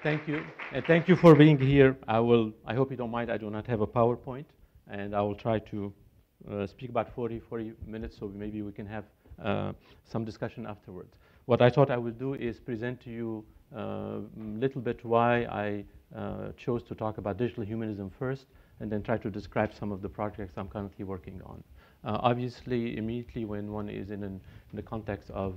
Thank you. And thank you for being here. I hope you don't mind, I do not have a PowerPoint, and I will try to speak about 40 minutes, so maybe we can have some discussion afterwards. What I thought I would do is present to you a little bit why I chose to talk about digital humanism first, and then try to describe some of the projects I'm currently working on. Obviously, immediately when one is in the context of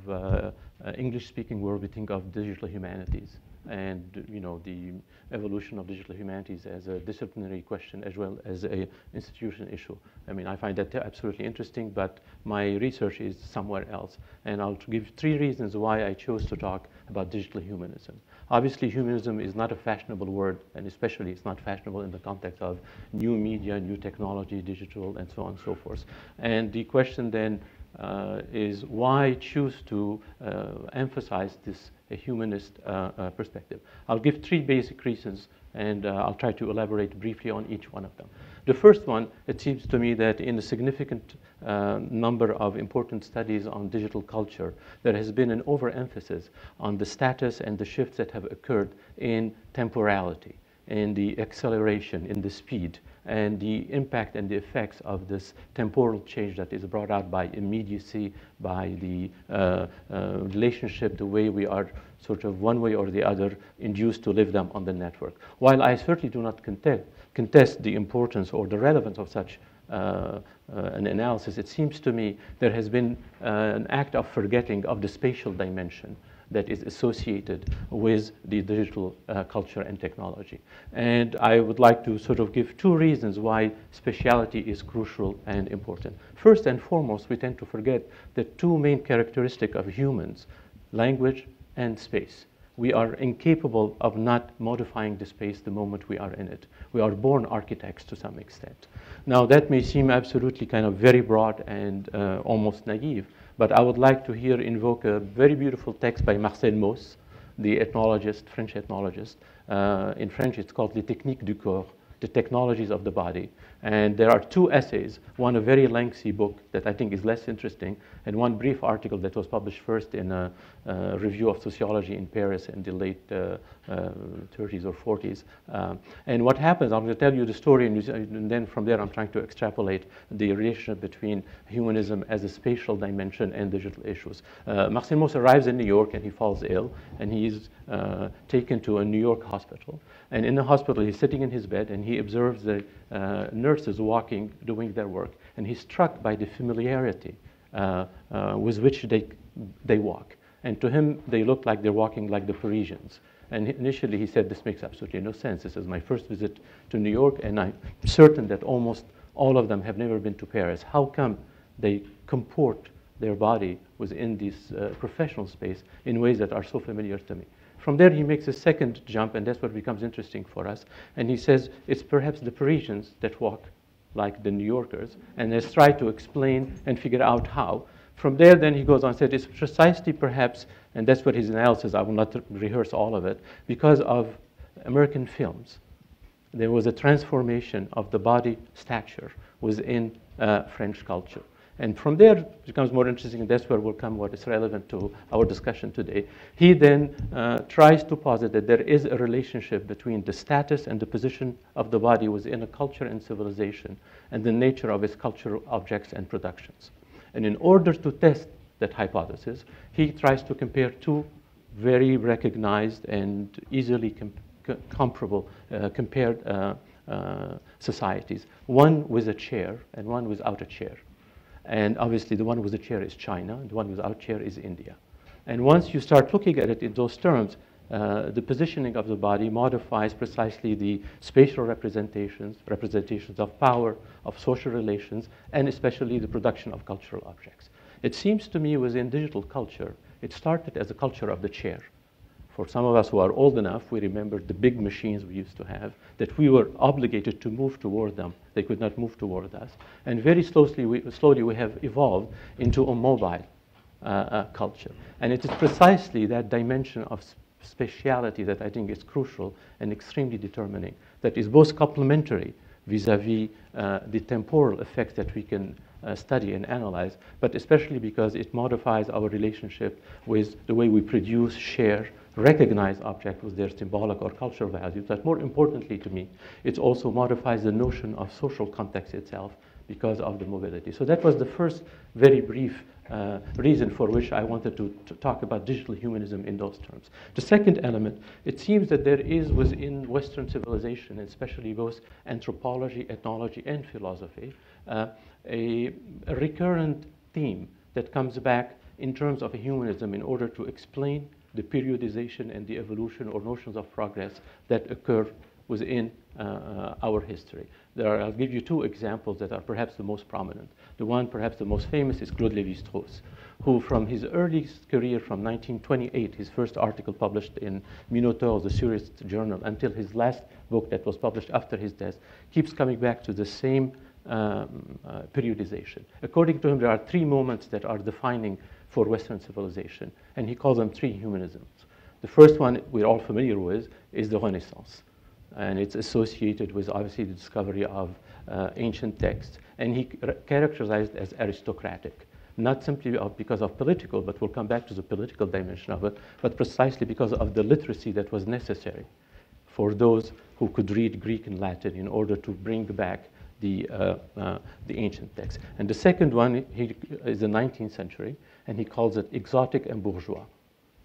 English-speaking world, we think of digital humanities and the evolution of digital humanities as a disciplinary question as well as an institution issue. I mean, I find that absolutely interesting, but my research is somewhere else. And I'll give 3 reasons why I chose to talk about digital humanism. Obviously, humanism is not a fashionable word, and especially it's not fashionable in the context of new media, new technology, digital, and so on and so forth. And the question then is why choose to emphasize this humanist perspective. I'll give 3 basic reasons, and I'll try to elaborate briefly on each one of them. The first one, it seems to me that in a significant number of important studies on digital culture, there has been an overemphasis on the status and the shifts that have occurred in temporality, in the acceleration, in the speed, and the impact and the effects of this temporal change that is brought out by immediacy, by the relationship, the way we are sort of one way or the other induced to live them on the network. While I certainly do not contest the importance or the relevance of such an analysis, it seems to me there has been an act of forgetting of the spatial dimension that is associated with the digital culture and technology. And I would like to sort of give 2 reasons why spatiality is crucial and important. First and foremost, we tend to forget the 2 main characteristics of humans, language and space. We are incapable of not modifying the space the moment we are in it. We are born architects to some extent. Now, that may seem absolutely kind of very broad and almost naive, but I would like to here invoke a very beautiful text by Marcel Mauss, the ethnologist, French ethnologist. In French, it's called Les Techniques du Corps, the technologies of the body. And there are 2 essays, one a very lengthy book that I think is less interesting, and one brief article that was published first in a review of sociology in Paris in the late 30s or 40s. And what happens, I'm going to tell you the story, and then from there I'm trying to extrapolate the relationship between humanism as a spatial dimension and digital issues. Marcel Mauss arrives in New York and he falls ill, and he's taken to a New York hospital. And in the hospital, he's sitting in his bed, and he observes the nurses walking, doing their work, and he's struck by the familiarity with which they walk. And to him, they look like they're walking like the Parisians. And initially, he said, this makes absolutely no sense. This is my first visit to New York, and I'm certain that almost all of them have never been to Paris. How come they comport their body within this professional space in ways that are so familiar to me? From there, he makes a second jump, and that's what becomes interesting for us. And he says, it's perhaps the Parisians that walk like the New Yorkers, and let's try to explain and figure out how. From there, then he goes on and said, it's precisely perhaps, and that's what his analysis, I will not rehearse all of it, because of American films. There was a transformation of the body stature within French culture. And from there, it becomes more interesting, and that's where will come what is relevant to our discussion today. He then tries to posit that there is a relationship between the status and the position of the body within a culture and civilization and the nature of its cultural objects and productions. And in order to test that hypothesis, he tries to compare 2 very recognized and easily comparable compared societies, one with a chair and one without a chair. And obviously, the one with the chair is China, and the one without chair is India. And once you start looking at it in those terms, the positioning of the body modifies precisely the spatial representations of power, of social relations, and especially the production of cultural objects. It seems to me within digital culture, it started as a culture of the chair. For some of us who are old enough, we remember the big machines we used to have, that we were obligated to move toward them. They could not move toward us. And very slowly we have evolved into a mobile culture. And it is precisely that dimension of spatiality that I think is crucial and extremely determining, that is both complementary vis-a-vis the temporal effects that we can study and analyze, but especially because it modifies our relationship with the way we produce, share, recognize objects with their symbolic or cultural values, but more importantly to me, it also modifies the notion of social context itself because of the mobility. So that was the first very brief reason for which I wanted to talk about digital humanism in those terms. The second element, it seems that there is within Western civilization, especially both anthropology, ethnology, and philosophy, a recurrent theme that comes back in terms of humanism in order to explain the periodization and the evolution or notions of progress that occur within our history. I'll give you two examples that are perhaps the most prominent. The one, perhaps the most famous, is Claude Lévi-Strauss, who from his early career from 1928, his first article published in Minotaur, the Surrealist journal, until his last book that was published after his death, keeps coming back to the same periodization. According to him, there are three moments that are defining for Western civilization, and he calls them three humanisms. The first one we're all familiar with is the Renaissance, and it's associated with obviously the discovery of ancient texts, and he characterized as aristocratic, not simply because of political, but we'll come back to the political dimension of it, but precisely because of the literacy that was necessary for those who could read Greek and Latin in order to bring back the ancient texts. And the second one is the 19th century, and he calls it exotic and bourgeois.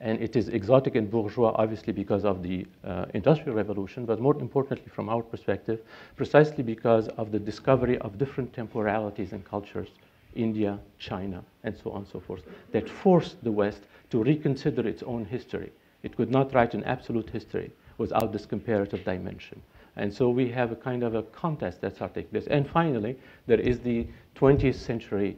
And it is exotic and bourgeois, obviously, because of the Industrial Revolution, but more importantly, from our perspective, precisely because of the discovery of different temporalities and cultures, India, China, and so on and so forth, that forced the West to reconsider its own history. It could not write an absolute history without this comparative dimension. And so we have a kind of a contest that's taking place. And finally, there is the 20th century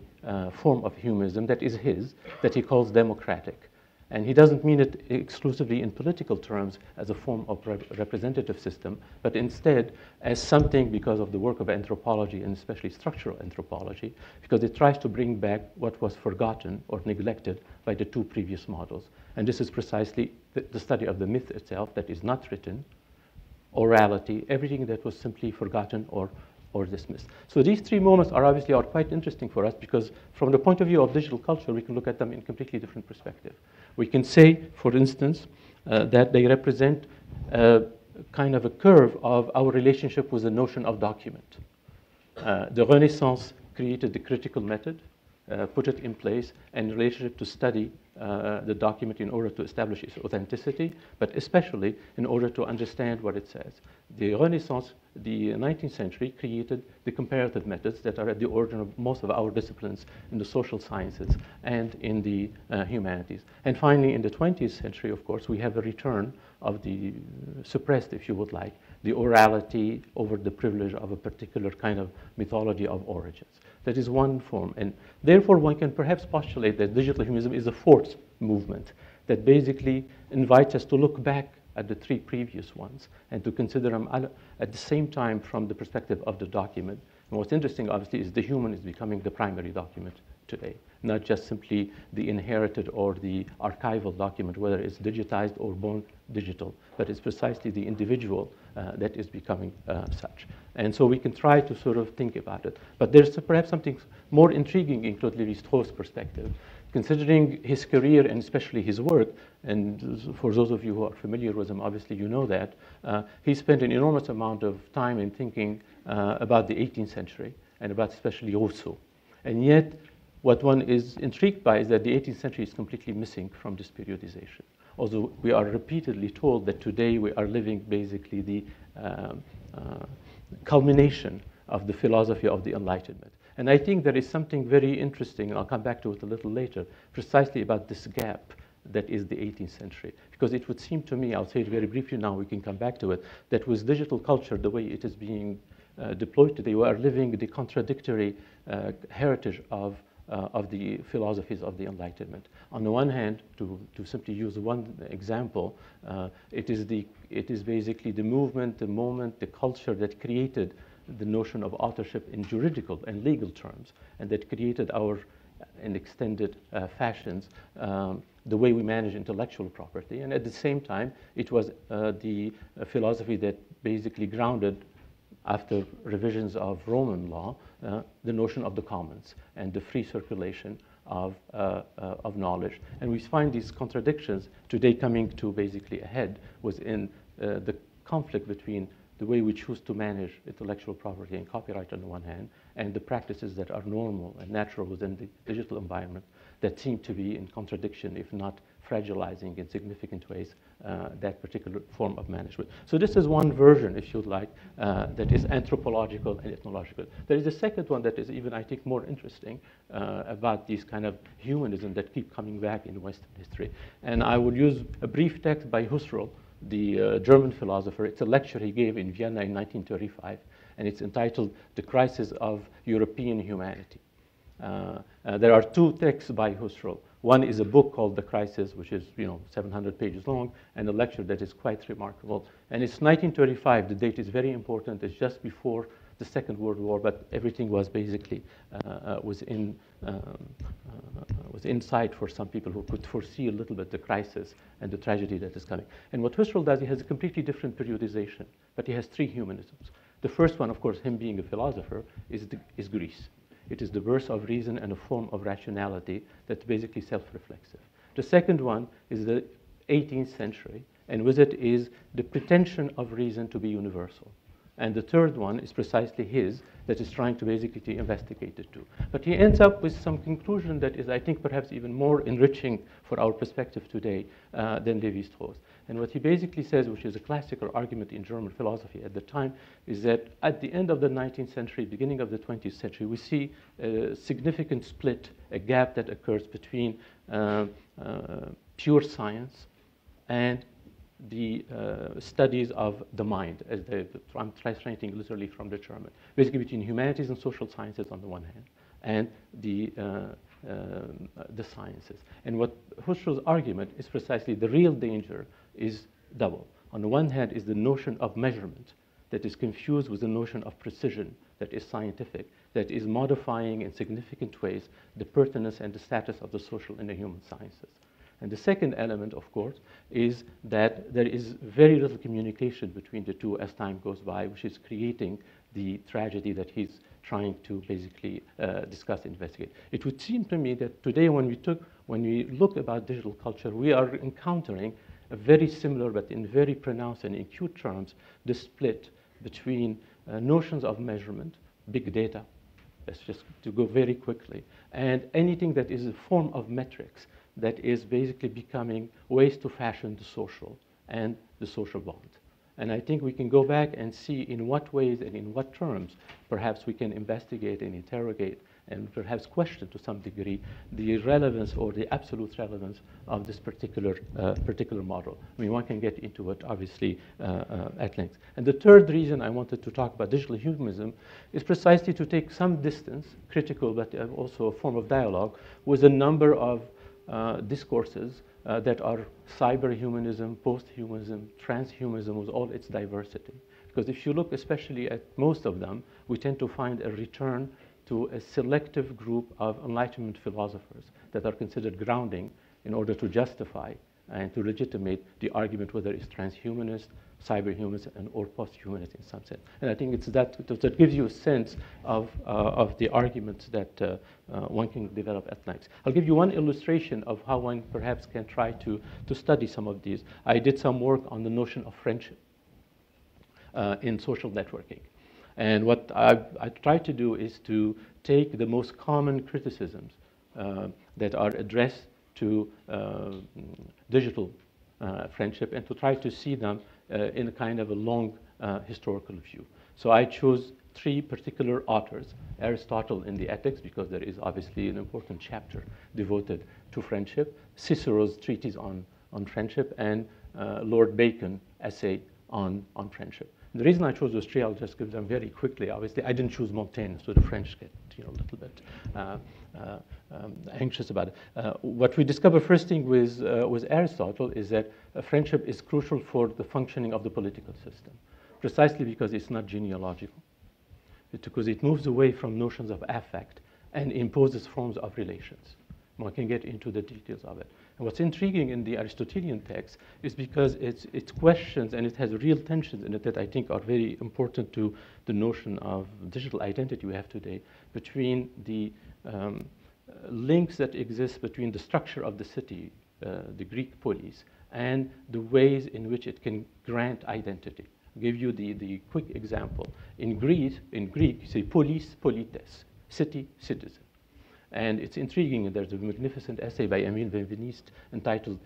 form of humanism that is his, that he calls democratic. And he doesn't mean it exclusively in political terms as a form of representative system, but instead as something, because of the work of anthropology and especially structural anthropology, because it tries to bring back what was forgotten or neglected by the two previous models. And this is precisely the study of the myth itself that is not written, orality, everything that was simply forgotten or dismissed. So these three moments are obviously quite interesting for us because from the point of view of digital culture, we can look at them in completely different perspective. We can say, for instance, that they represent kind of a curve of our relationship with the notion of document. The Renaissance created the critical method, put it in place, and in relationship to study the document in order to establish its authenticity, but especially in order to understand what it says. The Renaissance, the 19th century, created the comparative methods that are at the origin of most of our disciplines in the social sciences and in the humanities. And finally, in the 20th century, of course, we have a return of the suppressed, if you would like, the orality over the privilege of a particular kind of mythology of origins. That is one form. And therefore, one can perhaps postulate that digital humanism is a fourth movement that basically invites us to look back at the three previous ones and to consider them at the same time from the perspective of the document. And what's interesting, obviously, is the human is becoming the primary document today, not just simply the inherited or the archival document, whether it's digitized or born digital, but it's precisely the individual that is becoming such. And so we can try to sort of think about it. But there's perhaps something more intriguing in Claude Lévi-Strauss' perspective, considering his career and especially his work, and for those of you who are familiar with him, obviously you know that, he spent an enormous amount of time in thinking about the 18th century and about especially Rousseau. And yet, what one is intrigued by is that the 18th century is completely missing from this periodization. Although we are repeatedly told that today we are living basically the culmination of the philosophy of the Enlightenment. And I think there is something very interesting, and I'll come back to it a little later, precisely about this gap that is the 18th century. Because it would seem to me, I'll say it very briefly now, we can come back to it, that with digital culture, the way it is being deployed today, we are living the contradictory heritage of the philosophies of the Enlightenment. On the one hand, to simply use one example, it is basically the movement, the moment, the culture that created the notion of authorship in juridical and legal terms, and that created our, in extended fashions, the way we manage intellectual property. And at the same time, it was the philosophy that basically grounded, after revisions of Roman law, the notion of the commons and the free circulation of knowledge. And we find these contradictions today coming to basically a head within the conflict between the way we choose to manage intellectual property and copyright on the one hand, and the practices that are normal and natural within the digital environment that seem to be in contradiction, if not fragilizing in significant ways that particular form of management. So this is one version, if you'd like, that is anthropological and ethnological. There is a second one that is even, I think, more interesting about these kind of humanism that keep coming back in Western history. And I would use a brief text by Husserl, the German philosopher. It's a lecture he gave in Vienna in 1935, and it's entitled The Crisis of European Humanity. There are two texts by Husserl. One is a book called The Crisis, which is 700 pages long, and a lecture that is quite remarkable. And it's 1935. The date is very important. It's just before the Second World War, but everything was basically was in sight for some people who could foresee a little bit the crisis and the tragedy that is coming. And what Husserl does, he has a completely different periodization, but he has three humanisms. The first one, of course, him being a philosopher, is Greece. It is the birth of reason and a form of rationality that's basically self-reflexive. The second one is the 18th century, and with it is the pretension of reason to be universal. And the third one is precisely his, that is trying to basically investigate it too. But he ends up with some conclusion that is, I think, perhaps even more enriching for our perspective today than Lévi-Strauss. And what he basically says, which is a classical argument in German philosophy at the time, is that at the end of the 19th century, beginning of the 20th century, we see a significant split, a gap that occurs between pure science and the studies of the mind, as I'm translating literally from the German, basically between humanities and social sciences on the one hand, and the sciences. And what Husserl's argument is precisely the real danger is double. On the one hand is the notion of measurement that is confused with the notion of precision that is scientific, that is modifying in significant ways the pertinence and the status of the social and the human sciences. And the second element, of course, is that there is very little communication between the two as time goes by, which is creating the tragedy that he's trying to basically discuss and investigate. It would seem to me that today when we look about digital culture, we are encountering a very similar, but in very pronounced and acute terms, the split between notions of measurement, big data, let's just to go very quickly, and anything that is a form of metrics that is basically becoming ways to fashion the social and the social bond. And I think we can go back and see in what ways and in what terms perhaps we can investigate and interrogate and perhaps question to some degree the relevance or the absolute relevance of this particular model. I mean, one can get into it obviously at length. And the third reason I wanted to talk about digital humanism is precisely to take some distance, critical but also a form of dialogue, with a number of discourses that are cyber-humanism, post-humanism, transhumanism with all its diversity. Because if you look especially at most of them, we tend to find a return to a selective group of Enlightenment philosophers that are considered grounding in order to justify and to legitimate the argument whether it's transhumanist, cyberhumanist, or post-humanist in some sense. And I think it's that gives you a sense of the arguments that one can develop at length. I'll give you one illustration of how one perhaps can try to study some of these. I did some work on the notion of friendship in social networking. And what I try to do is to take the most common criticisms that are addressed to digital friendship and to try to see them in a kind of a long historical view. So I chose three particular authors: Aristotle in the Ethics, because there is obviously an important chapter devoted to friendship, Cicero's treatise on friendship, and Lord Bacon's essay on friendship. The reason I chose those three, I'll just give them very quickly. Obviously, I didn't choose Montaigne, so the French get a little bit anxious about it. What we discover first thing with Aristotle is that friendship is crucial for the functioning of the political system, precisely because it's not genealogical, because it moves away from notions of affect and imposes forms of relations. One can get into the details of it. And what's intriguing in the Aristotelian text is because it questions and it has real tensions in it that I think are very important to the notion of digital identity we have today between the links that exist between the structure of the city, the Greek polis, and the ways in which it can grant identity. I'll give you the quick example. In Greek, you say polis, polites, city, citizen. And it's intriguing. There's a magnificent essay by Emile Benveniste entitled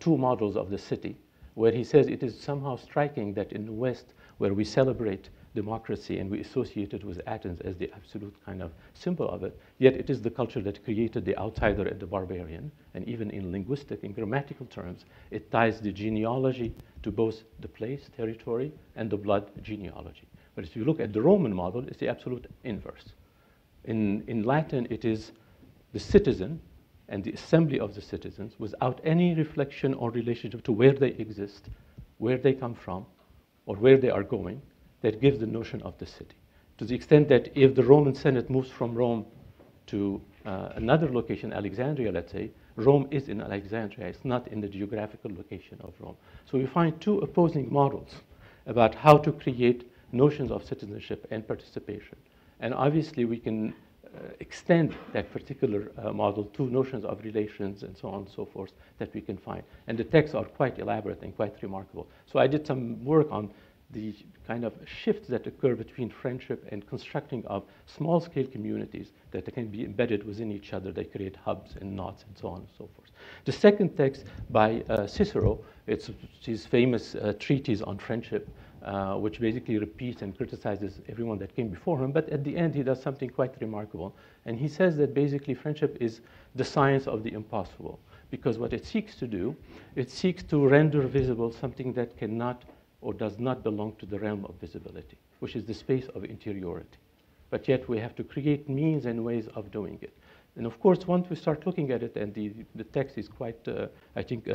Two Models of the City, where he says it is somehow striking that in the West, where we celebrate democracy and we associate it with Athens as the absolute kind of symbol of it, yet it is the culture that created the outsider and the barbarian. And even in linguistic and grammatical terms, it ties the genealogy to both the place, territory, and the blood genealogy. But if you look at the Roman model, it's the absolute inverse. In Latin, it is the citizen and the assembly of the citizens without any reflection or relationship to where they exist, where they come from, or where they are going, that gives the notion of the city. To the extent that if the Roman Senate moves from Rome to another location, Alexandria, let's say, Rome is in Alexandria. It's not in the geographical location of Rome. So we find two opposing models about how to create notions of citizenship and participation. And obviously, we can extend that particular model to notions of relations and so on and so forth that we can find. And the texts are quite elaborate and quite remarkable. So I did some work on the kind of shifts that occur between friendship and constructing of small-scale communities that can be embedded within each other. They create hubs and knots and so on and so forth. The second text by Cicero, it's his famous treatise on friendship, which basically repeats and criticizes everyone that came before him. But at the end, he does something quite remarkable. And he says that basically friendship is the science of the impossible. Because what it seeks to do, it seeks to render visible something that cannot or does not belong to the realm of visibility, which is the space of interiority. But yet we have to create means and ways of doing it. And of course, once we start looking at it, and the text is quite, I think,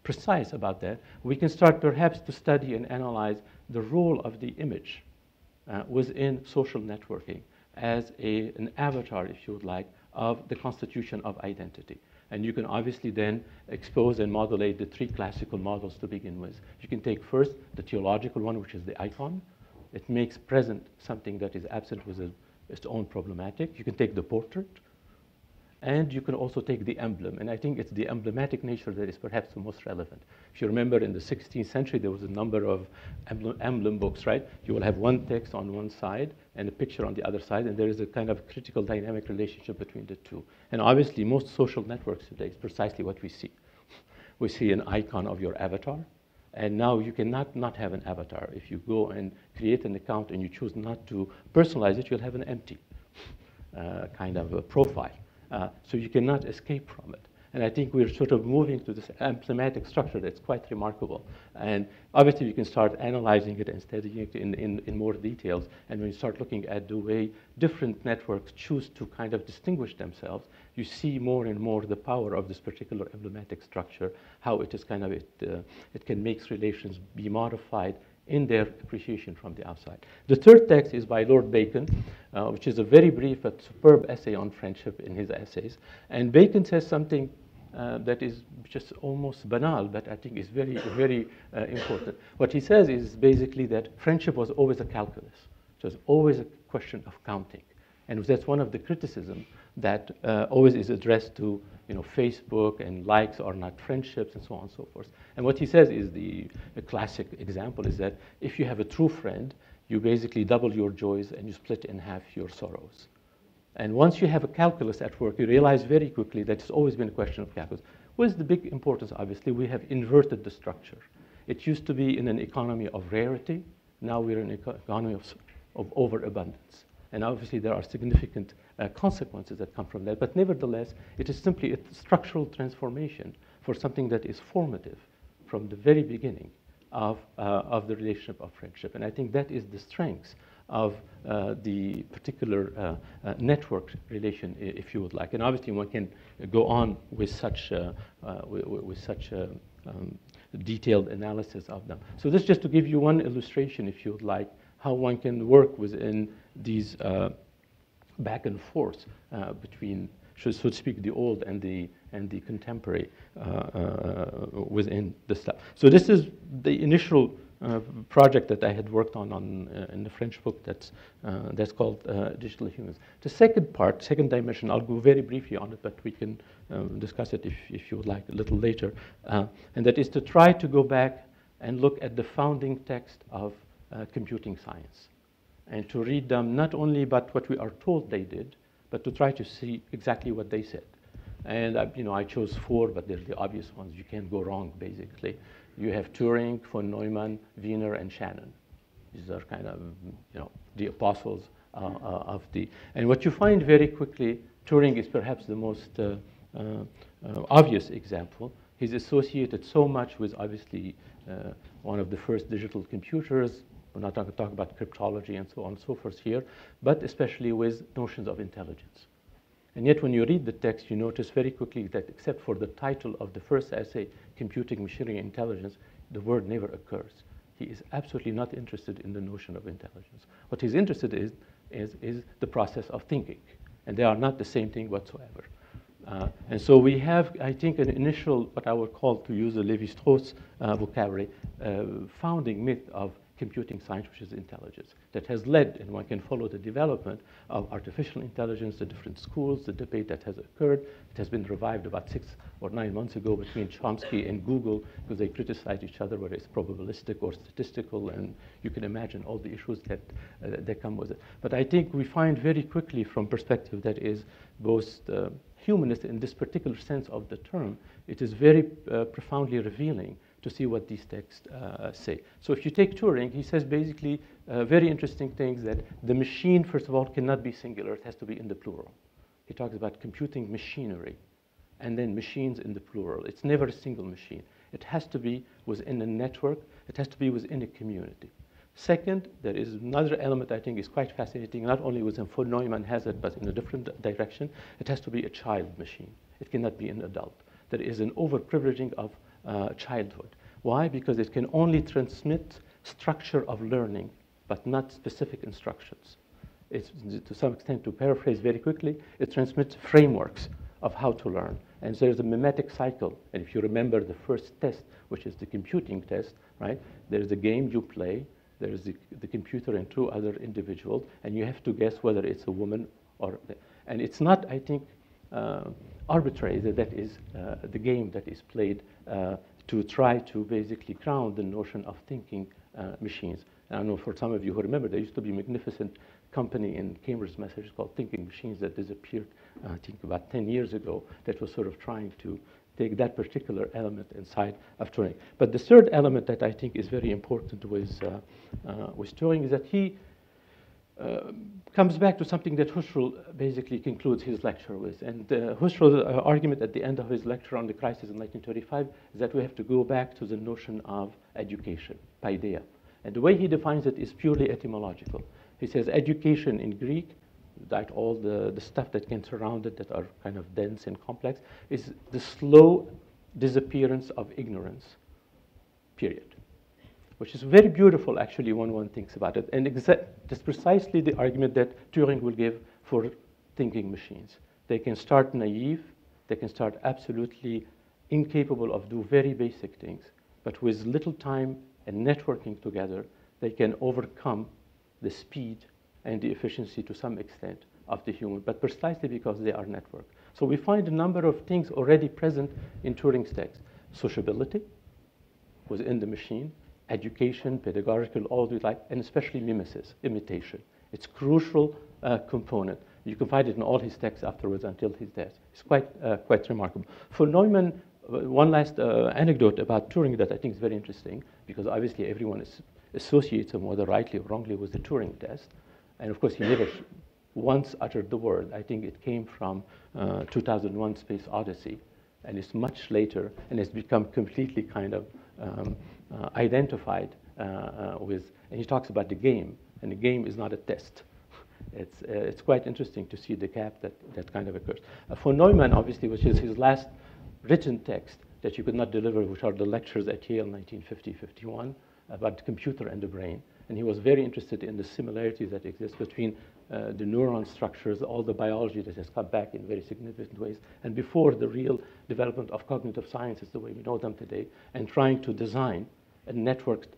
precise about that, we can start perhaps to study and analyze the role of the image within social networking as an avatar, if you would like, of the constitution of identity. And you can obviously then expose and modulate the three classical models to begin with. You can take first the theological one, which is the icon. It makes present something that is absent with its own problematic. You can take the portrait, and you can also take the emblem. And I think it's the emblematic nature that is perhaps the most relevant. If you remember, in the 16th century, there was a number of emblem books, right? You will have one text on one side and a picture on the other side, and there is a kind of critical dynamic relationship between the two. And obviously, most social networks today is precisely what we see. We see an icon of your avatar, and now you cannot not have an avatar. If you go and create an account and you choose not to personalize it, you'll have an empty kind of a profile. So you cannot escape from it. And I think we're sort of moving to this emblematic structure that's quite remarkable. And obviously, you can start analyzing it and studying it in more details. And when you start looking at the way different networks choose to kind of distinguish themselves, you see more and more the power of this particular emblematic structure, how it is kind of, it can make relations be modified in their appreciation from the outside. The third text is by Lord Bacon, which is a very brief but superb essay on friendship in his essays. And Bacon says something that is just almost banal, but I think is very, very important. What he says is basically that friendship was always a calculus. It was always a question of counting. And that's one of the criticisms that always is addressed to Facebook and likes are not friendships and so on and so forth. And what he says is the classic example is that if you have a true friend, you basically double your joys and you split in half your sorrows. And once you have a calculus at work, you realize very quickly that it's always been a question of calculus. With the big importance, obviously, we have inverted the structure. It used to be in an economy of rarity. Now we're in an economy of overabundance. And obviously, there are significant consequences that come from that. But nevertheless, it is simply a structural transformation for something that is formative from the very beginning of the relationship of friendship. And I think that is the strength of the particular network relation, if you would like. And obviously, one can go on with such detailed analysis of them. So this is just to give you one illustration, if you would like, how one can work within these back and forth between, so to speak, the old and the contemporary within the stuff. So this is the initial project that I had worked on in the French book that's called Digital Humans. The second part, second dimension, I'll go very briefly on it, but we can discuss it if you would like a little later. And that is to try to go back and look at the founding text of computing science, and to read them not only but what we are told they did, but to try to see exactly what they said. And I chose 4, but they're the obvious ones. You can't go wrong, basically. You have Turing, von Neumann, Wiener, and Shannon. These are kind of the apostles of the. And what you find very quickly, Turing is perhaps the most obvious example. He's associated so much with, obviously, one of the first digital computers. We're not going to talk about cryptology and so on and so forth here, but especially with notions of intelligence. And yet, when you read the text, you notice very quickly that except for the title of the first essay, Computing, Machinery, and Intelligence, the word never occurs. He is absolutely not interested in the notion of intelligence. What he's interested in is the process of thinking, and they are not the same thing whatsoever. And so we have, I think, an initial, what I would call, to use the Lévi-Strauss vocabulary, founding myth of computing science, which is intelligence, that has led, and one can follow the development of artificial intelligence, the different schools, the debate that has occurred. It has been revived about 6 or 9 months ago between Chomsky and Google, because they criticize each other, whether it's probabilistic or statistical, and you can imagine all the issues that come with it. But I think we find very quickly, from perspective that is both humanist in this particular sense of the term, it is very profoundly revealing to see what these texts say. So if you take Turing, he says basically very interesting things, that the machine, first of all, cannot be singular. It has to be in the plural. He talks about computing machinery and then machines in the plural. It's never a single machine. It has to be within a network. It has to be within a community. Second, there is another element I think is quite fascinating, not only within von Neumann has it, but in a different direction. It has to be a child machine. It cannot be an adult. There is an overprivileging of childhood. Why? Because it can only transmit structure of learning, but not specific instructions. It's, to some extent, to paraphrase very quickly, it transmits frameworks of how to learn. And so there's a mimetic cycle. And if you remember the first test, which is the computing test, right? There's a game you play, there's the computer and 2 other individuals, and you have to guess whether it's a woman or... And it's not, I think, arbitrary that is the game that is played to try to basically ground the notion of thinking machines. And I know for some of you who remember, there used to be a magnificent company in Cambridge, Massachusetts called Thinking Machines that disappeared, I think, about 10 years ago, that was sort of trying to take that particular element inside of Turing. But the third element that I think is very important with Turing is that he comes back to something that Husserl basically concludes his lecture with. And Husserl's argument at the end of his lecture on the crisis in 1935 is that we have to go back to the notion of education, paideia. And the way he defines it is purely etymological. He says education in Greek, like all the stuff that can surround it that are kind of dense and complex, is the slow disappearance of ignorance, period. Which is very beautiful, actually, when one thinks about it. And that's precisely the argument that Turing will give for thinking machines. They can start naive, they can start absolutely incapable of do very basic things, but with little time and networking together, they can overcome the speed and the efficiency to some extent of the human, but precisely because they are networked. So we find a number of things already present in Turing's text. Sociability within the machine, education, pedagogical, all we like, and especially mimesis, imitation. It's a crucial component. You can find it in all his texts afterwards until his death. It's quite remarkable. For Neumann, one last anecdote about Turing that I think is very interesting, because obviously everyone associates him, whether rightly or wrongly, with the Turing test. And of course, he never once uttered the word. I think it came from 2001 Space Odyssey, and it's much later, and it's become completely kind of identified with, and he talks about the game, and the game is not a test. It's quite interesting to see the gap that kind of occurs. For Neumann, obviously, which is his last written text that you could not deliver, which are the lectures at Yale 1950-51 about the computer and the brain. And he was very interested in the similarities that exist between the neuron structures, all the biology that has come back in very significant ways, and before the real development of cognitive sciences the way we know them today, and trying to design a networked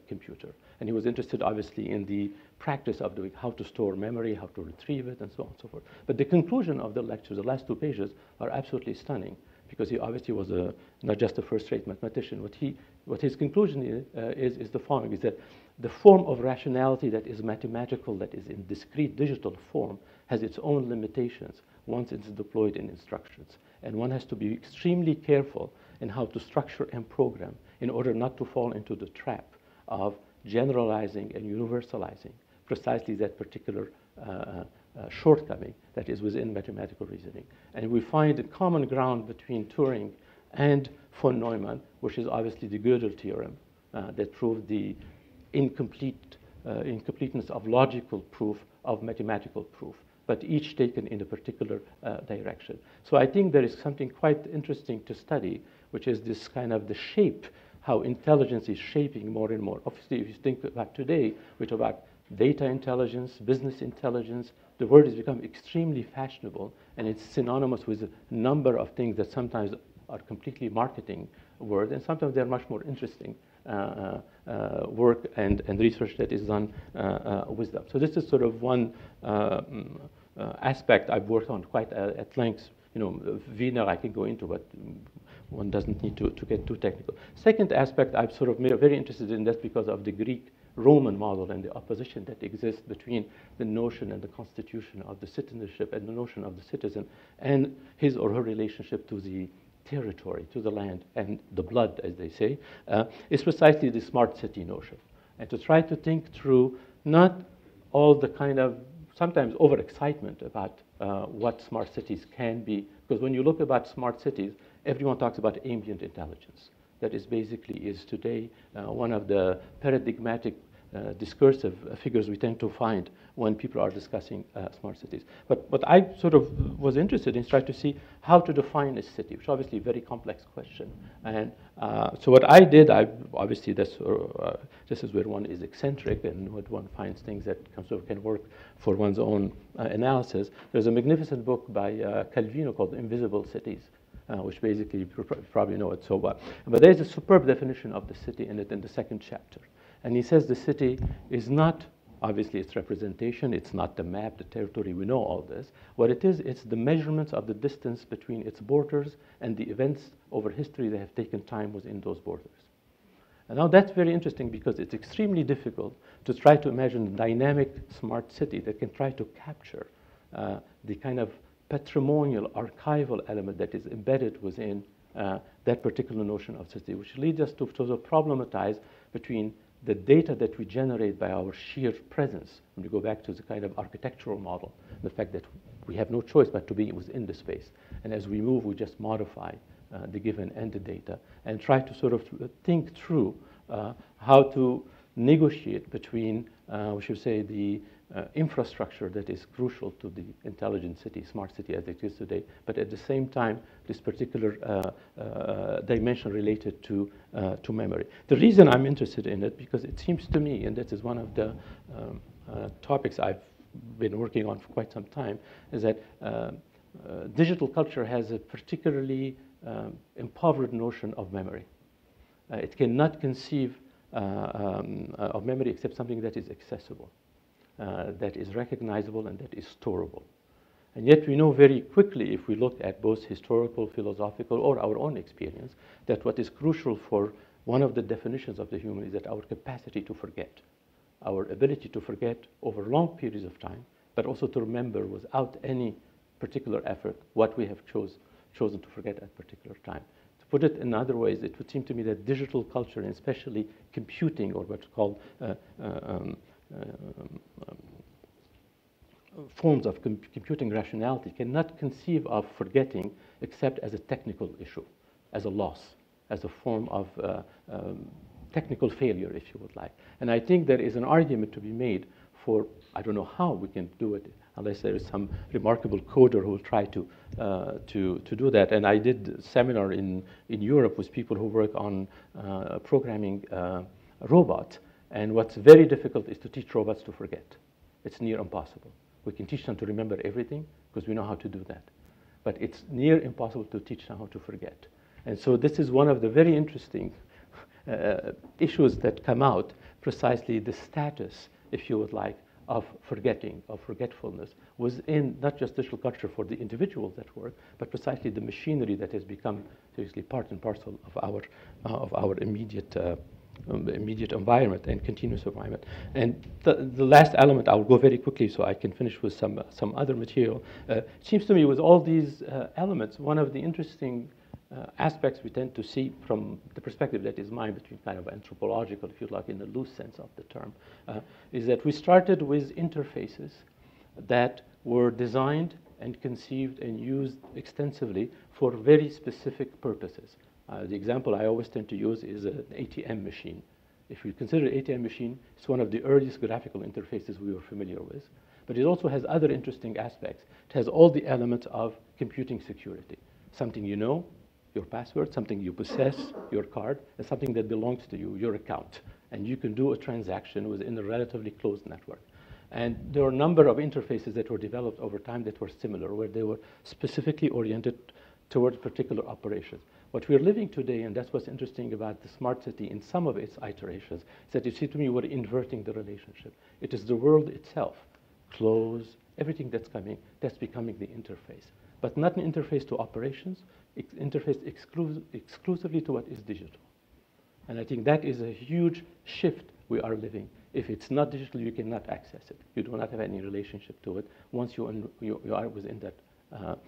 computer. And he was interested, obviously, in the practice of doing how to store memory, how to retrieve it, and so on and so forth. But the conclusion of the lecture, the last 2 pages, are absolutely stunning, because he obviously was not just a first-rate mathematician. What his conclusion is the following, is that the form of rationality that is mathematical, that is in discrete digital form, has its own limitations once it's deployed in instructions. And one has to be extremely careful in how to structure and program in order not to fall into the trap of generalizing and universalizing precisely that particular shortcoming that is within mathematical reasoning. And we find a common ground between Turing and von Neumann, which is obviously the Gödel theorem that proved the incompleteness of logical proof of mathematical proof, but each taken in a particular direction. So I think there is something quite interesting to study, which is this kind of the shape, how intelligence is shaping more and more. Obviously, if you think about today, we talk about data intelligence, business intelligence. The word has become extremely fashionable, and it's synonymous with a number of things that sometimes are completely marketing words, and sometimes they're much more interesting work and research that is done with them. So this is sort of one aspect I've worked on quite at length. Wiener I can go into, but one doesn't need to get too technical. Second aspect, I'm sort of very interested in that because of the Greek-Roman model and the opposition that exists between the notion and the constitution of the citizenship and the notion of the citizen and his or her relationship to the territory, to the land, and the blood, as they say, is precisely the smart city notion. And to try to think through not all the kind of sometimes overexcitement about what smart cities can be, because when you look about smart cities, everyone talks about ambient intelligence. That is today one of the paradigmatic discursive figures we tend to find when people are discussing smart cities. But what I sort of was interested in is trying to see how to define a city, which is obviously a very complex question. And so what I did, obviously this is where one is eccentric and when one finds things that can work for one's own analysis. There's a magnificent book by Calvino called Invisible Cities, which basically you probably know it so well. But there's a superb definition of the city in it in the 2nd chapter. And he says the city is not, obviously, its representation. It's not the map, the territory. We know all this. What it is, it's the measurements of the distance between its borders and the events over history that have taken time within those borders. And now that's very interesting because it's extremely difficult to try to imagine a dynamic smart city that can try to capture the kind of patrimonial, archival element that is embedded within that particular notion of city, which leads us to sort of problematize between the data that we generate by our sheer presence, when we go back to the kind of architectural model, the fact that we have no choice but to be within the space. And as we move, we just modify the given and the data and try to sort of think through how to negotiate between, we should say, the infrastructure that is crucial to the intelligent city, smart city as it is today, but at the same time, this particular dimension related to memory. The reason I'm interested in it, because it seems to me, and this is one of the topics I've been working on for quite some time, is that digital culture has a particularly impoverished notion of memory. It cannot conceive of memory except something that is accessible. That is recognizable and that is storable. And yet we know very quickly, if we look at both historical, philosophical, or our own experience, that what is crucial for one of the definitions of the human is that our capacity to forget, our ability to forget over long periods of time, but also to remember without any particular effort what we have chosen to forget at a particular time. To put it in other ways, it would seem to me that digital culture, and especially computing, or what's called forms of computing rationality, cannot conceive of forgetting except as a technical issue, as a loss, as a form of technical failure, if you would like. And I think there is an argument to be made for, I don't know how we can do it, unless there is some remarkable coder who will try to do that. And I did a seminar in Europe with people who work on programming robots. And what's very difficult is to teach robots to forget. It's near impossible. We can teach them to remember everything because we know how to do that. But it's near impossible to teach them how to forget. And so this is one of the very interesting issues that come out, precisely the status, if you would like, of forgetting, of forgetfulness, within not just digital culture for the individuals that work, but precisely the machinery that has become seriously part and parcel of our immediate environment and continuous environment. And the last element, I'll go very quickly so I can finish with some other material. It seems to me with all these elements, one of the interesting aspects we tend to see from the perspective that is mine, between kind of anthropological, if you like, in the loose sense of the term, is that we started with interfaces that were designed and conceived and used extensively for very specific purposes. The example I always tend to use is an ATM machine. If you consider an ATM machine, it's one of the earliest graphical interfaces we were familiar with, but it also has other interesting aspects. It has all the elements of computing security, something you know, your password, something you possess, your card, and something that belongs to you, your account. And you can do a transaction within a relatively closed network. And there are a number of interfaces that were developed over time that were similar, where they were specifically oriented towards particular operations. What we're living today, and that's what's interesting about the smart city in some of its iterations, is that you see to me we're inverting the relationship. It is the world itself, closed, everything that's coming, that's becoming the interface. But not an interface to operations, interface exclusively to what is digital. And I think that is a huge shift we are living. If it's not digital, you cannot access it. You do not have any relationship to it once you are within that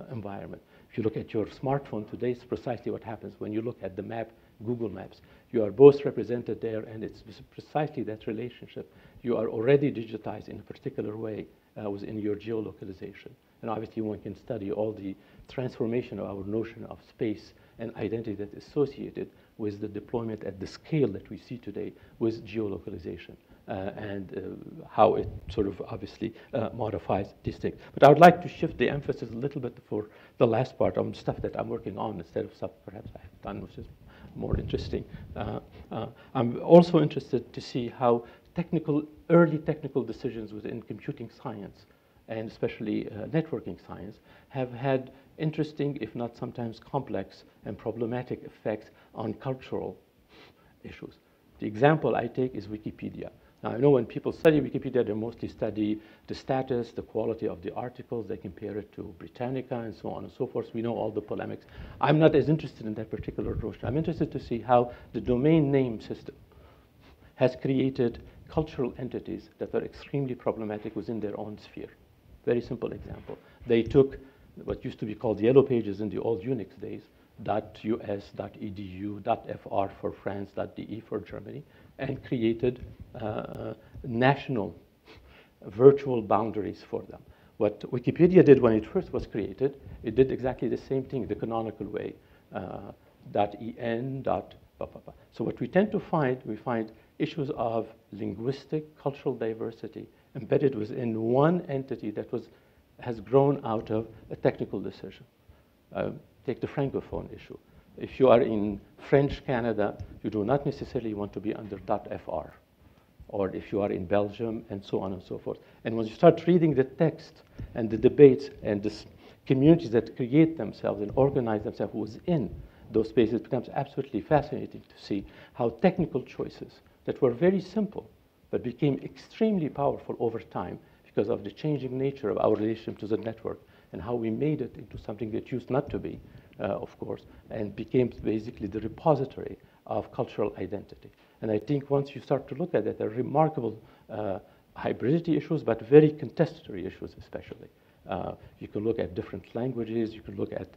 environment. If you look at your smartphone today, it's precisely what happens when you look at the map, Google Maps. You are both represented there, and it's precisely that relationship. You are already digitized in a particular way within your geolocalization. And obviously, one can study all the transformation of our notion of space and identity that is associated with the deployment at the scale that we see today with geolocalization and how it sort of obviously modifies these things. But I would like to shift the emphasis a little bit for the last part on stuff that I'm working on instead of stuff perhaps I have done, which is more interesting. I'm also interested to see how early technical decisions within computing science and especially networking science have had interesting, if not sometimes complex and problematic effects on cultural issues. The example I take is Wikipedia. Now, I know when people study Wikipedia, they mostly study the status, the quality of the articles. They compare it to Britannica and so on and so forth. We know all the polemics. I'm not as interested in that particular approach. I'm interested to see how the domain name system has created cultural entities that are extremely problematic within their own sphere. Very simple example. They took what used to be called yellow pages in the old Unix days, .us, .edu, .fr for France, .de for Germany, and created national virtual boundaries for them. What Wikipedia did when it first was created, it did exactly the same thing the canonical way, .en, So what we tend to find, we find issues of linguistic, cultural diversity embedded within one entity that has grown out of a technical decision. Take the Francophone issue. If you are in French Canada, you do not necessarily want to be under .fr, or if you are in Belgium, and so on and so forth. And when you start reading the text and the debates and the communities that create themselves and organize themselves within those spaces, it becomes absolutely fascinating to see how technical choices that were very simple but became extremely powerful over time because of the changing nature of our relationship to the network and how we made it into something that used not to be, of course, and became basically the repository of cultural identity. And I think once you start to look at it, there are remarkable hybridity issues, but very contestatory issues especially. You can look at different languages, you can look at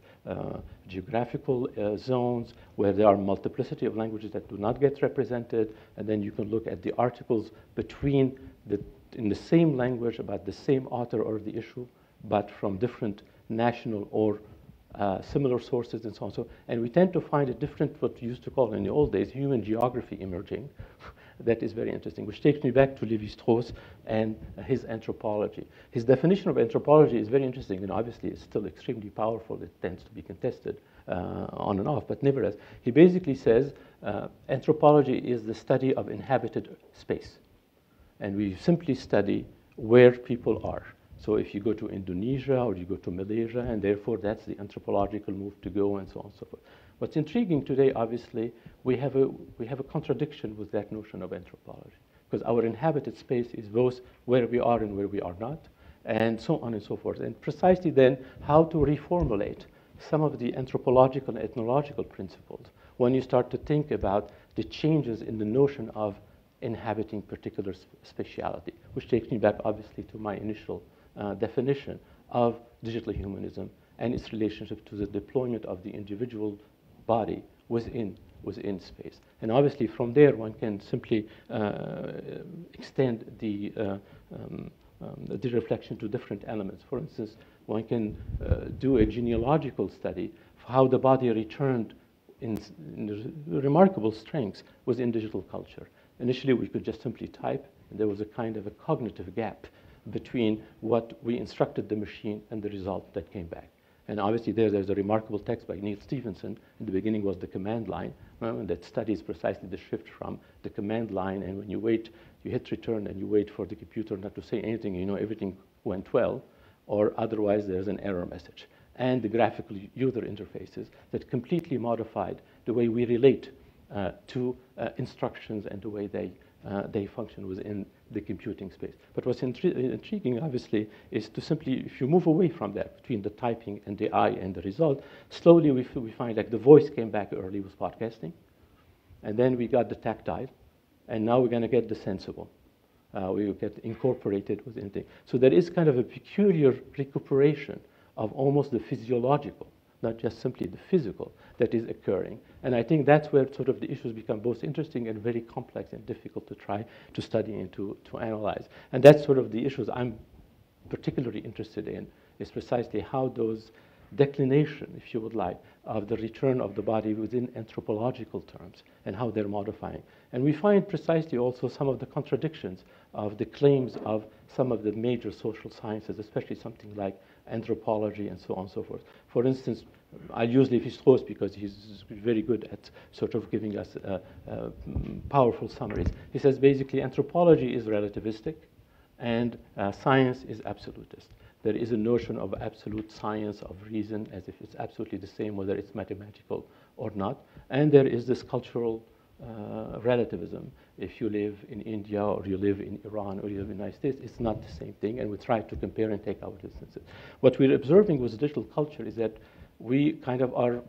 geographical zones where there are multiplicity of languages that do not get represented, and then you can look at the articles in the same language about the same author or the issue, but from different national or similar sources and so on. And we tend to find a different, what we used to call in the old days, human geography emerging. That is very interesting, which takes me back to Lévi-Strauss and his anthropology. His definition of anthropology is very interesting, and obviously it's still extremely powerful. It tends to be contested on and off, but nevertheless, he basically says anthropology is the study of inhabited space. And we simply study where people are. So if you go to Indonesia or you go to Malaysia, and therefore that's the anthropological move to go and so on and so forth. What's intriguing today, obviously, we have a contradiction with that notion of anthropology, because our inhabited space is both where we are and where we are not, and so on and so forth. And precisely then, how to reformulate some of the anthropological and ethnological principles when you start to think about the changes in the notion of inhabiting particular speciality, which takes me back, obviously, to my initial definition of digital humanism and its relationship to the deployment of the individual body within space. And obviously, from there, one can simply extend the reflection to different elements. For instance, one can do a genealogical study of how the body returned in remarkable strengths within digital culture. Initially, we could just simply type, and there was a kind of a cognitive gap between what we instructed the machine and the result that came back. And obviously, there's a remarkable text by Neil Stephenson. In the beginning was the command line, that studies precisely the shift from the command line, and when you wait, you hit return and you wait for the computer not to say anything, you know everything went well, or otherwise there's an error message. And the graphical user interfaces that completely modified the way we relate to instructions and the way they function within the computing space. But what's intriguing, obviously, is to simply, if you move away from that, between the typing and the eye and the result, slowly we find like the voice came back early with podcasting, and then we got the tactile, and now we're going to get the sensible. We will get incorporated within things. So there is kind of a peculiar recuperation of almost the physiological, not just simply the physical, that is occurring. And I think that's where sort of the issues become both interesting and very complex and difficult to try to study and to analyze. And that's sort of the issues I'm particularly interested in, is precisely how those declination, if you would like, of the return of the body within anthropological terms and how they're modifying. And we find precisely also some of the contradictions of the claims of some of the major social sciences, especially something like anthropology and so on and so forth. For instance, I use Lévi-Strauss because he's very good at sort of giving us powerful summaries. He says basically anthropology is relativistic and science is absolutist. There is a notion of absolute science of reason as if it's absolutely the same whether it's mathematical or not. And there is this cultural relativism. If you live in India or you live in Iran or you live in the United States, it's not the same thing, and we try to compare and take our distances. What we're observing with digital culture is that we kind of are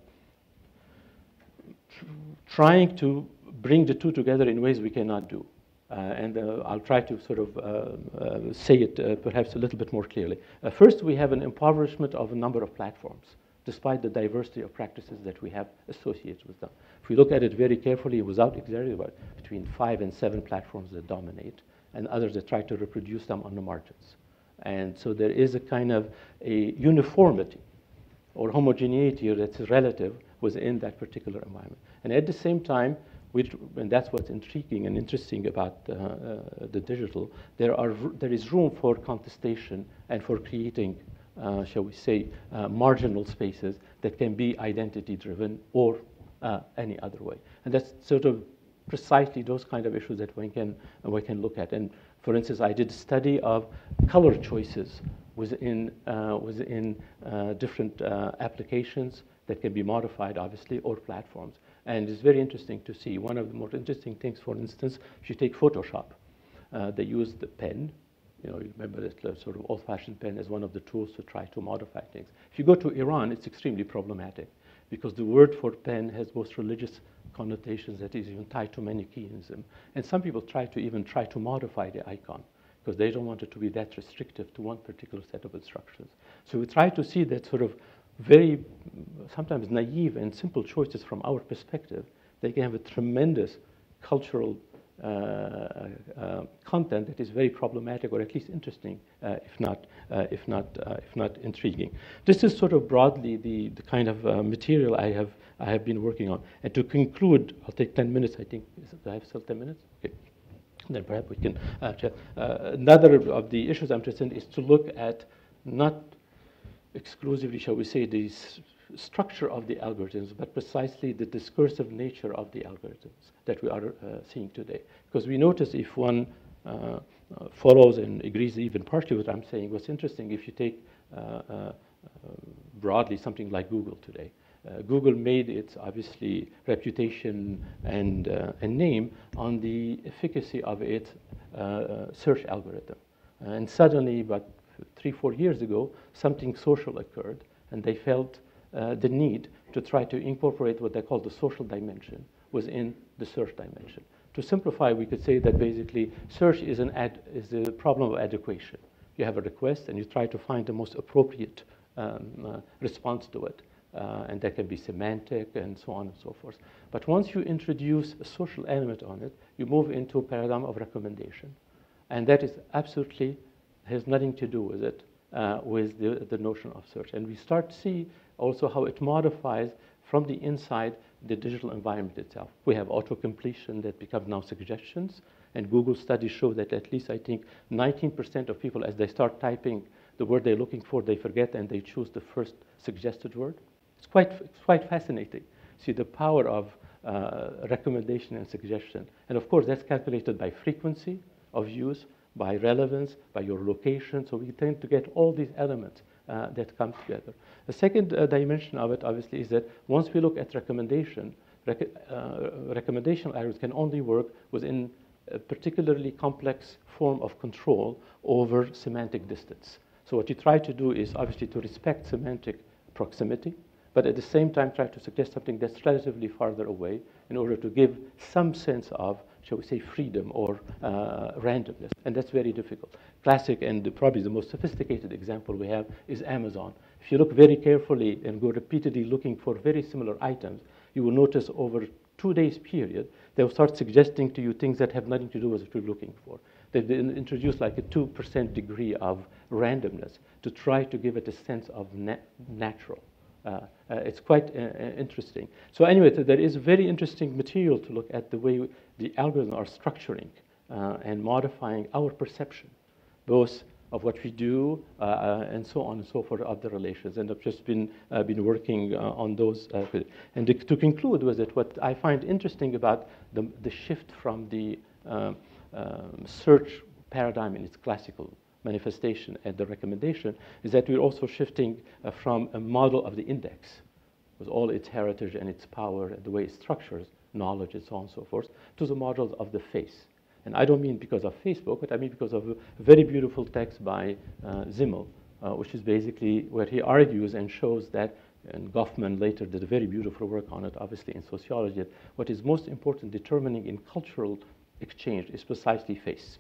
trying to bring the two together in ways we cannot do. And I'll try to sort of say it perhaps a little bit more clearly. First, we have an impoverishment of a number of platforms, despite the diversity of practices that we have associated with them. If we look at it very carefully, without exaggerating, between 5 and 7 platforms that dominate, and others that try to reproduce them on the margins. And so there is a kind of a uniformity or homogeneity that's relative within that particular environment. And at the same time, and that's what's intriguing and interesting about the digital, there is room for contestation and for creating, shall we say, marginal spaces that can be identity-driven or any other way. And that's sort of precisely those kind of issues that we can look at. And for instance, I did a study of color choices within different applications that can be modified, obviously, or platforms. And it's very interesting to see. One of the more interesting things, for instance, if you take Photoshop, they use the pen. You know, you remember that sort of old-fashioned pen as one of the tools to try to modify things. If you go to Iran, it's extremely problematic because the word for pen has both religious connotations that is even tied to Manichaeism. And some people try to modify the icon because they don't want it to be that restrictive to one particular set of instructions. So we try to see that sort of very sometimes naive and simple choices from our perspective. They can have a tremendous cultural content that is very problematic, or at least interesting, if not intriguing. This is sort of broadly the kind of material I have been working on. And to conclude, I'll take 10 minutes. I think do I have still 10 minutes? Okay. Then perhaps we can chat. Another of the issues I'm interested in is to look at not exclusively, shall we say, the structure of the algorithms, but precisely the discursive nature of the algorithms that we are seeing today. Because we notice if one follows and agrees even partially with what I'm saying, what's interesting, if you take broadly something like Google today, Google made its, obviously, reputation and name on the efficacy of its search algorithm. And suddenly, about 3-4 years ago, something social occurred, and they felt the need to try to incorporate what they call the social dimension within the search dimension. To simplify, we could say that basically search is a problem of adequation. You have a request, and you try to find the most appropriate response to it. And that can be semantic and so on and so forth. But once you introduce a social element on it, you move into a paradigm of recommendation. And that is absolutely, has nothing to do with it, with the notion of search. And we start to see also how it modifies from the inside the digital environment itself. We have auto-completion that becomes now suggestions. And Google studies show that at least, I think, 19% of people, as they start typing the word they're looking for, they forget and they choose the first suggested word. It's quite fascinating. See the power of recommendation and suggestion. And of course, that's calculated by frequency of use, by relevance, by your location. So we tend to get all these elements that come together. The second dimension of it, obviously, is that once we look at recommendation, recommendation algorithms can only work within a particularly complex form of control over semantic distance. So what you try to do is obviously to respect semantic proximity, but at the same time try to suggest something that's relatively farther away in order to give some sense of, shall we say, freedom or randomness. And that's very difficult. Classic and probably the most sophisticated example we have is Amazon. If you look very carefully and go repeatedly looking for very similar items, you will notice over 2 days period, they'll start suggesting to you things that have nothing to do with what you're looking for. They introduce like a 2% degree of randomness to try to give it a sense of natural. It's quite interesting. So anyway, there is very interesting material to look at the way the algorithms are structuring and modifying our perception, both of what we do and so on and so forth, other relations. And I've just been working on those. And to conclude with it, what I find interesting about the shift from the search paradigm in its classical manifestation and the recommendation is that we're also shifting from a model of the index with all its heritage and its power and the way it structures knowledge and so on and so forth to the model of the face. And I don't mean because of Facebook, but I mean because of a very beautiful text by Zimmel, which is basically where he argues and shows that, and Goffman later did a very beautiful work on it, obviously in sociology, that what is most important determining in cultural exchange is precisely face.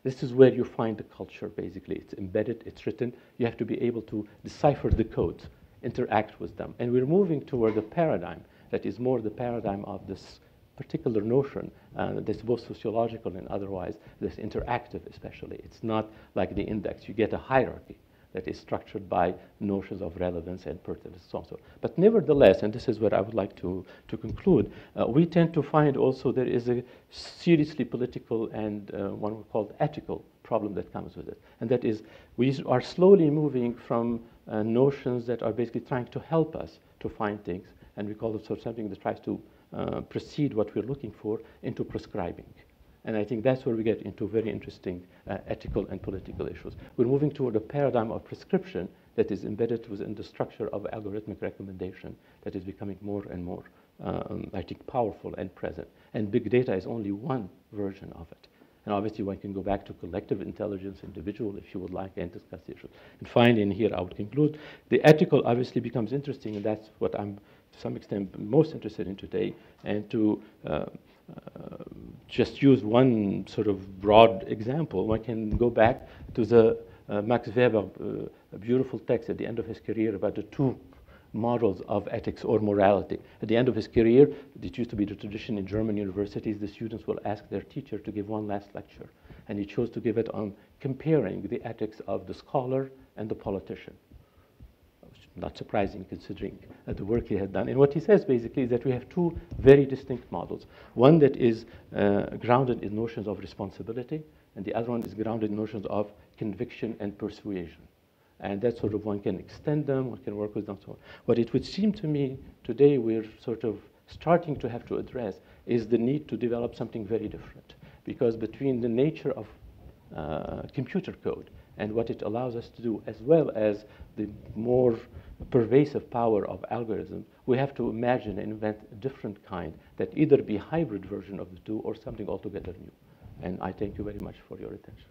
This is where you find the culture, basically. It's embedded, it's written. You have to be able to decipher the codes, interact with them. And we're moving toward a paradigm that is more the paradigm of this particular notion that's both sociological and otherwise, this interactive especially. It's not like the index. You get a hierarchy that is structured by notions of relevance and pertinence, so on. But nevertheless, and this is where I would like to conclude, we tend to find also there is a seriously political and one we call ethical problem that comes with it. And that is we are slowly moving from notions that are basically trying to help us to find things, and we call it sort of something that tries to precede what we're looking for, into prescribing. And I think that's where we get into very interesting ethical and political issues. We're moving toward a paradigm of prescription that is embedded within the structure of algorithmic recommendation that is becoming more and more, I think, powerful and present. And big data is only one version of it. And obviously, one can go back to collective intelligence, individual, if you would like, and discuss the issues. And finally, in here, I would conclude, the ethical obviously becomes interesting, and that's what I'm, to some extent, most interested in today, and to just use one sort of broad example. One can go back to the Max Weber, a beautiful text at the end of his career about the two models of ethics or morality. At the end of his career, it used to be the tradition in German universities, the students will ask their teacher to give one last lecture. And he chose to give it on comparing the ethics of the scholar and the politician. Not surprising considering the work he had done. And what he says basically is that we have two very distinct models. One that is grounded in notions of responsibility, and the other one is grounded in notions of conviction and persuasion. And that sort of one can extend them, one can work with them, so on. What it would seem to me today we're sort of starting to have to address is the need to develop something very different. Because between the nature of computer code and what it allows us to do, as well as the more pervasive power of algorithm, we have to imagine and invent a different kind that either be hybrid version of the two or something altogether new. And I thank you very much for your attention.